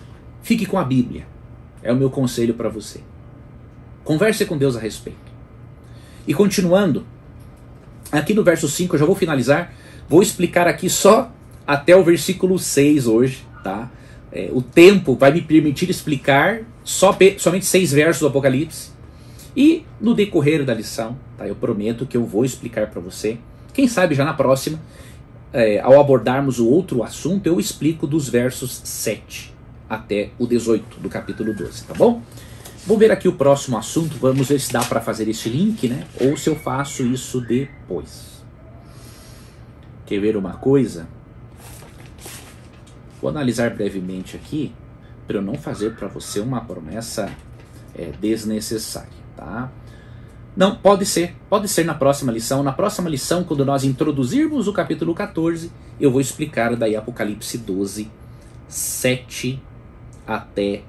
fique com a Bíblia. É o meu conselho para você. Converse com Deus a respeito. E continuando, aqui no verso 5, eu já vou finalizar. Vou explicar aqui só até o versículo 6 hoje. Tá? O tempo vai me permitir explicar somente 6 versos do Apocalipse. E no decorrer da lição, tá, eu prometo que eu vou explicar para você. Quem sabe já na próxima, ao abordarmos o outro assunto, eu explico dos versos 7 até o 18 do capítulo 12, tá bom? Vou ver aqui o próximo assunto, vamos ver se dá para fazer esse link, né? Ou se eu faço isso depois. Quer ver uma coisa? Vou analisar brevemente aqui, para eu não fazer para você uma promessa desnecessária. Tá? Não, pode ser na próxima lição. Na próxima lição, quando nós introduzirmos o capítulo 14, eu vou explicar daí Apocalipse 12, 7 até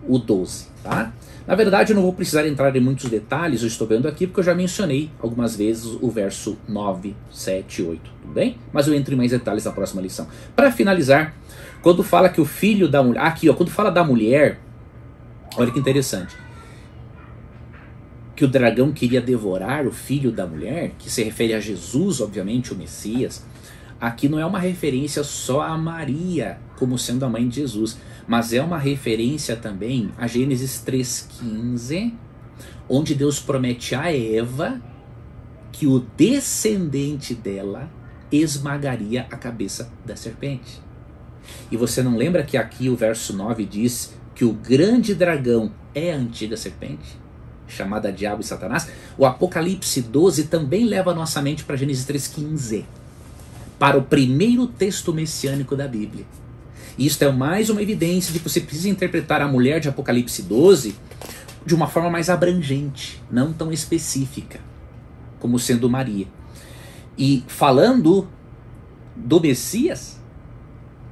o 12. Tá? Na verdade, eu não vou precisar entrar em muitos detalhes, eu estou vendo aqui, porque eu já mencionei algumas vezes o verso 9, 7 e 8. Tudo bem? Mas eu entro em mais detalhes na próxima lição. Para finalizar, quando fala que o filho da mulher... Aqui, ó, quando fala da mulher, olha que interessante. Que o dragão queria devorar o filho da mulher, que se refere a Jesus, obviamente, o Messias. Aqui não é uma referência só a Maria, como sendo a mãe de Jesus, mas é uma referência também a Gênesis 3,15, onde Deus promete a Eva que o descendente dela esmagaria a cabeça da serpente. E você não lembra que aqui o verso 9 diz que o grande dragão é a antiga serpente? Chamada Diabo e Satanás? O Apocalipse 12 também leva a nossa mente para Gênesis 3,15, para o primeiro texto messiânico da Bíblia. Isto é mais uma evidência de que você precisa interpretar a mulher de Apocalipse 12 de uma forma mais abrangente, não tão específica, como sendo Maria. E falando do Messias,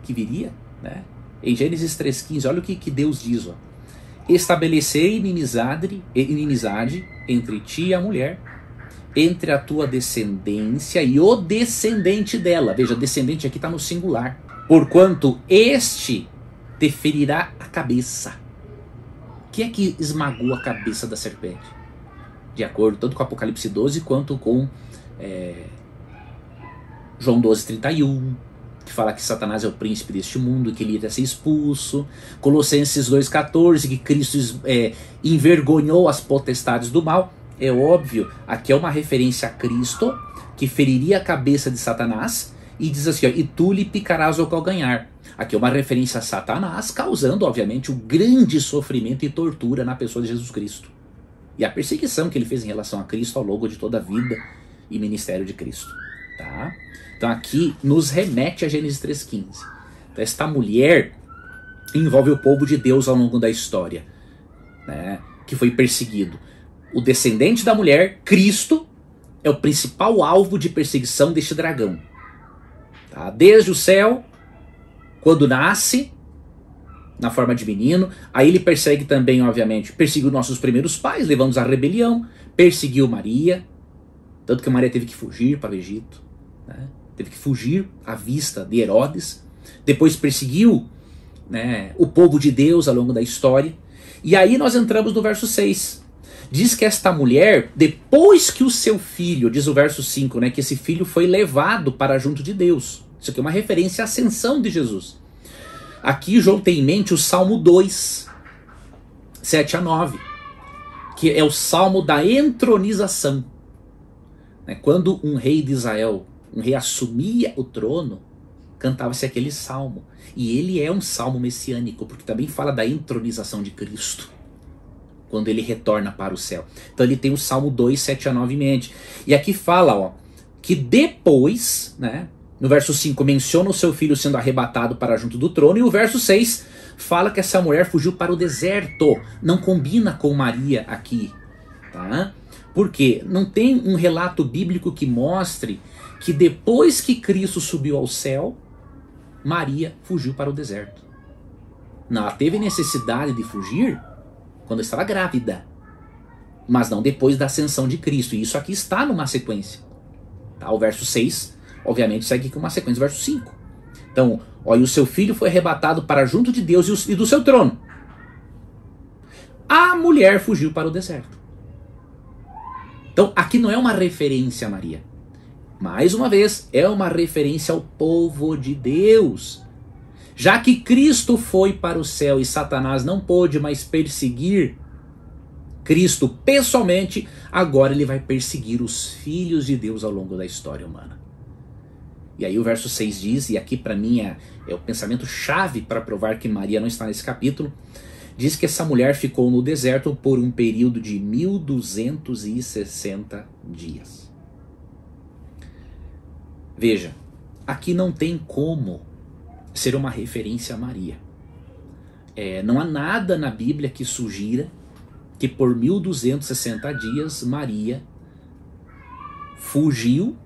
que viria, né? Em Gênesis 3,15, olha o que Deus diz, ó. Estabelecer inimizade entre ti e a mulher, entre a tua descendência e o descendente dela. Veja, descendente aqui está no singular. Porquanto este te ferirá a cabeça. O que é que esmagou a cabeça da serpente? De acordo tanto com Apocalipse 12 quanto com João 12:31, que fala que Satanás é o príncipe deste mundo e que ele iria ser expulso. Colossenses 2,14, que Cristo envergonhou as potestades do mal. É óbvio, aqui é uma referência a Cristo, que feriria a cabeça de Satanás, e diz assim, ó, e tu lhe picarás o calcanhar. Aqui é uma referência a Satanás, causando, obviamente, o grande sofrimento e tortura na pessoa de Jesus Cristo. E a perseguição que ele fez em relação a Cristo ao longo de toda a vida e ministério de Cristo. Tá? Então aqui nos remete a Gênesis 3,15. Então, esta mulher envolve o povo de Deus ao longo da história, né, que foi perseguido. O descendente da mulher, Cristo, é o principal alvo de perseguição deste dragão. Tá? Desde o céu, quando nasce, na forma de menino, aí ele persegue também, obviamente, perseguiu nossos primeiros pais, levando-os à rebelião, perseguiu Maria, tanto que Maria teve que fugir para o Egito, né? Teve que fugir à vista de Herodes, depois perseguiu, né, o povo de Deus ao longo da história, e aí nós entramos no verso 6, diz que esta mulher, depois que o seu filho, diz o verso 5, né, que esse filho foi levado para junto de Deus, isso aqui é uma referência à ascensão de Jesus. Aqui João tem em mente o Salmo 2, 7 a 9, que é o Salmo da entronização. Quando um rei de Israel, um rei assumia o trono, cantava-se aquele salmo. E ele é um salmo messiânico, porque também fala da entronização de Cristo, quando ele retorna para o céu. Então ele tem o Salmo 2, 7 a 9 em mente. E aqui fala, ó, que depois, né, no verso 5 menciona o seu filho sendo arrebatado para junto do trono, e o verso 6 fala que essa mulher fugiu para o deserto. Não combina com Maria aqui, tá? Porque não tem um relato bíblico que mostre que depois que Cristo subiu ao céu, Maria fugiu para o deserto. Não, ela teve necessidade de fugir quando estava grávida, mas não depois da ascensão de Cristo. E isso aqui está numa sequência. Tá? O verso 6, obviamente, segue com uma sequência do verso 5. Então, olha, o seu filho foi arrebatado para junto de Deus e do seu trono. A mulher fugiu para o deserto. Então, aqui não é uma referência a Maria. Mais uma vez, é uma referência ao povo de Deus. Já que Cristo foi para o céu e Satanás não pôde mais perseguir Cristo pessoalmente, agora ele vai perseguir os filhos de Deus ao longo da história humana. E aí o verso 6 diz, e aqui para mim é o pensamento chave para provar que Maria não está nesse capítulo, diz que essa mulher ficou no deserto por um período de 1260 dias. Veja, aqui não tem como ser uma referência a Maria. Não há nada na Bíblia que sugira que por 1260 dias Maria fugiu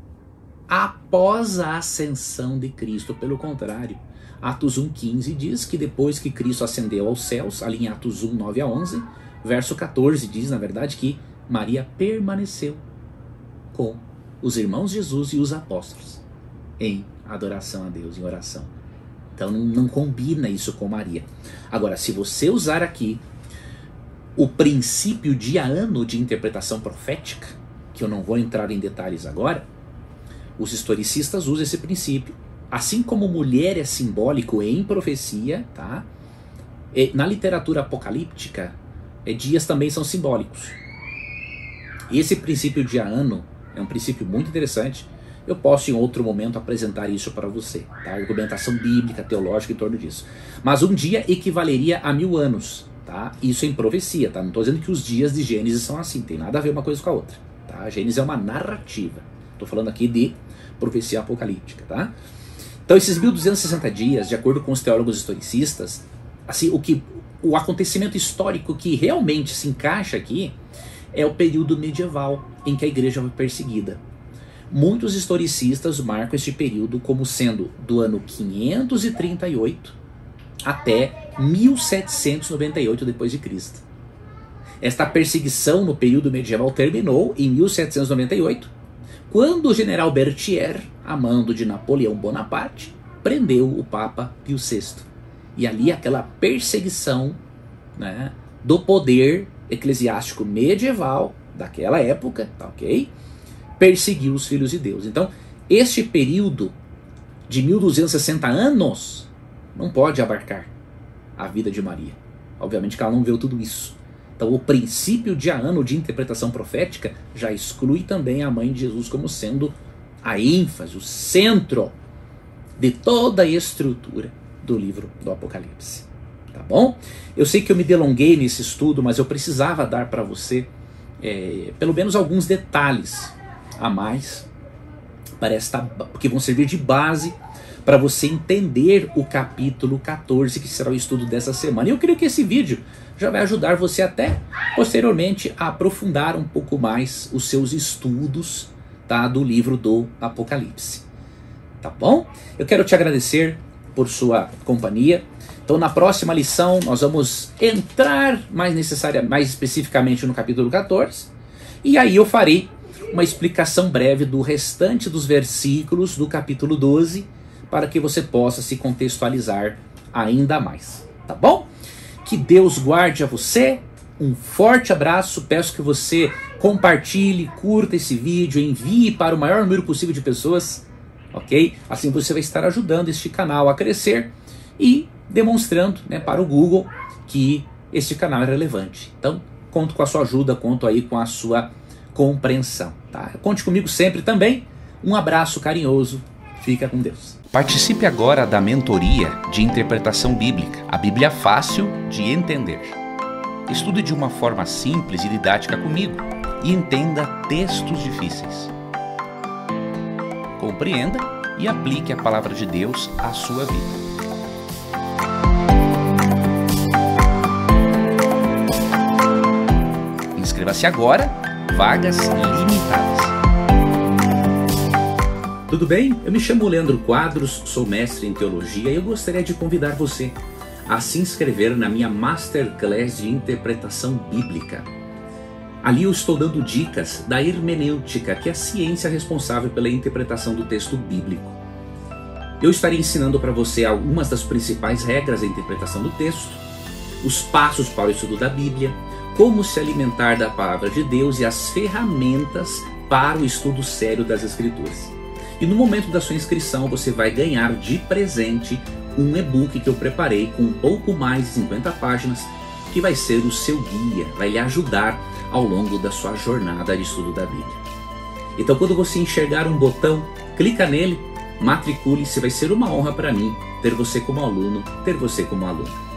após a ascensão de Cristo. Pelo contrário, Atos 1,15 diz que depois que Cristo ascendeu aos céus, ali em Atos 1, 9 a 11, verso 14 diz, na verdade, que Maria permaneceu com os irmãos Jesus e os apóstolos em adoração a Deus, em oração. Então não combina isso com Maria. Agora, se você usar aqui o princípio diano de interpretação profética, que eu não vou entrar em detalhes agora, os historicistas usam esse princípio. Assim como mulher é simbólico em profecia, tá? Na literatura apocalíptica, dias também são simbólicos. Esse princípio diano é um princípio muito interessante. Eu posso em outro momento apresentar isso para você, tá? Argumentação bíblica, teológica em torno disso. Mas um dia equivaleria a 1000 anos, tá? Isso em profecia, tá? Não estou dizendo que os dias de Gênesis são assim, tem nada a ver uma coisa com a outra, tá? Gênesis é uma narrativa. Estou falando aqui de profecia apocalíptica, tá? Então esses 1260 dias, de acordo com os teólogos historicistas, assim, o acontecimento histórico que realmente se encaixa aqui é o período medieval em que a igreja foi perseguida. muitos historicistas marcam este período como sendo do ano 538 até 1798 depois de Cristo. Esta perseguição no período medieval terminou em 1798, quando o general Berthier, a mando de Napoleão Bonaparte, prendeu o Papa Pio VI. E ali aquela perseguição, né, do poder eclesiástico medieval daquela época, tá, ok? Perseguiu os filhos de Deus. Então, este período de 1260 anos não pode abarcar a vida de Maria. Obviamente que ela não viu tudo isso. Então, o princípio de ano de interpretação profética já exclui também a mãe de Jesus como sendo a ênfase, o centro de toda a estrutura do livro do Apocalipse. Tá bom? Eu sei que eu me delonguei nesse estudo, mas eu precisava dar para você pelo menos alguns detalhes a mais que vão servir de base para você entender o capítulo 14, que será o estudo dessa semana. E eu creio que esse vídeo já vai ajudar você até posteriormente a aprofundar um pouco mais os seus estudos, tá, do livro do Apocalipse. Tá bom? Eu quero te agradecer por sua companhia. Então, na próxima lição nós vamos entrar mais especificamente no capítulo 14, e aí eu farei uma explicação breve do restante dos versículos do capítulo 12, para que você possa se contextualizar ainda mais, tá bom? Que Deus guarde a você, um forte abraço, peço que você compartilhe, curta esse vídeo, envie para o maior número possível de pessoas, ok? Assim você vai estar ajudando este canal a crescer e demonstrando, né, para o Google que este canal é relevante. Então, conto com a sua ajuda, conto aí com a sua compreensão, tá? Conte comigo sempre também. Um abraço carinhoso, fica com Deus. Participe agora da mentoria de interpretação bíblica, a Bíblia fácil de entender. Estude de uma forma simples e didática comigo e entenda textos difíceis. Compreenda e aplique a palavra de Deus à sua vida. Inscreva-se agora, vagas limitadas. Tudo bem? Eu me chamo Leandro Quadros, sou mestre em teologia e eu gostaria de convidar você a se inscrever na minha Masterclass de Interpretação Bíblica. Ali eu estou dando dicas da hermenêutica, que é a ciência responsável pela interpretação do texto bíblico. Eu estarei ensinando para você algumas das principais regras da interpretação do texto, os passos para o estudo da Bíblia, como se alimentar da palavra de Deus e as ferramentas para o estudo sério das Escrituras. E no momento da sua inscrição você vai ganhar de presente um e-book que eu preparei com um pouco mais de 50 páginas, que vai ser o seu guia, vai lhe ajudar ao longo da sua jornada de estudo da Bíblia. Então, quando você enxergar um botão, clica nele, matricule-se, vai ser uma honra para mim ter você como aluno, ter você como aluna.